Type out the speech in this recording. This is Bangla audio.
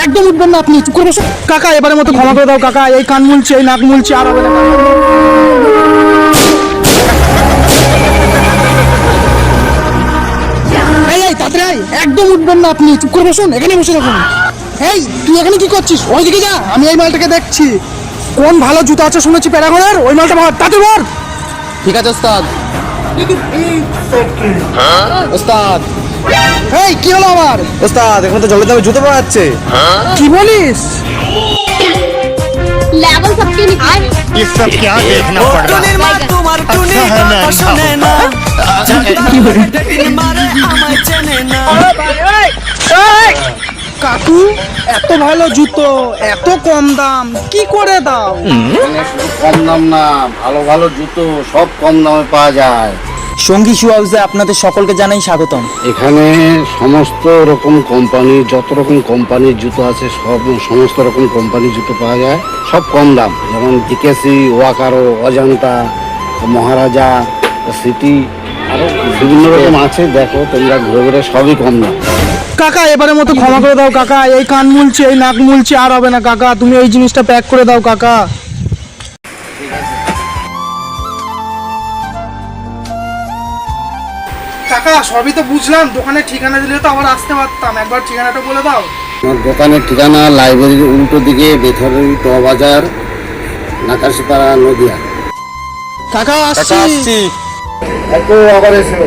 একদম উঠবেন না আপনি, চুপ করে বসুন। কাকা এবারের মতো ক্ষমা করে দাও কাকা, এই কান মুলছে এই নাক মুলছে আর হবে না কাকা। এই তাড়াতাড়ি আয়, একদম উঠবেন না আপনি, চুপ করে বসুন, এখানে বসে রাখুন। এই তুই এখানে কি করছিস? ওইদিকে যা, আমি এই মালটাকে দেখছি। কোন ভালো জুতো আছে শুনেছি প্যারাগনের, ওই মালটা ভর, তাড়াতাড়ি ভর। ঠিক আছে ওস্তাদ। ওস্তাদ এই কি হলো আবার? ওস্তাদ এখন তো জলের দামে জুতো পাওয়া যাচ্ছে। কি বলিস? लेवल सबके निकाल। ये सब क्या देखना पड़ रहा है? अच्छा है मैं अंधा हूँ। কাকু এত ভালো জুতো এত কম দাম কি করে দাও? এখানে শুধু কম দাম না, ভালো ভালো জুতো সব কম দামে পাওয়া যায়। সঙ্গী শু হাউসে আপনাদের সকলকে জানাই স্বাগতম। এখানে সমস্ত রকম কোম্পানি, যত রকম কোম্পানির জুতো আছে সমস্ত রকম কোম্পানির জুতো পাওয়া যায়, সব কম দাম। যেমন ডিকেসি, ওয়াকারো, অজন্তা, মহারাজা, সিটি, আরো বিভিন্ন রকম আছে। দেখো তোমরা ঘুরে ঘুরে, সবই কম দাম। কাকা এবারের মতো ক্ষমা করে দাও কাকা, এই কান মুলছে এই নাক মুলছে আর হবে না কাকা, তুমি এই জিনিসটা প্যাক করে দাও কাকা। কাকা সবই তো বুঝলাম, দোকানের ঠিকানা দিলে তো আবার আসতে পারতাম, একবার ঠিকানাটা বলে দাও। আমার দোকানের ঠিকানা লাইব্রেরির উল্টো দিকে, বেথরি ট বাজার, নাকাশিপাড়া, নদিয়া। কাকা আসছি। একটু আবার এসো।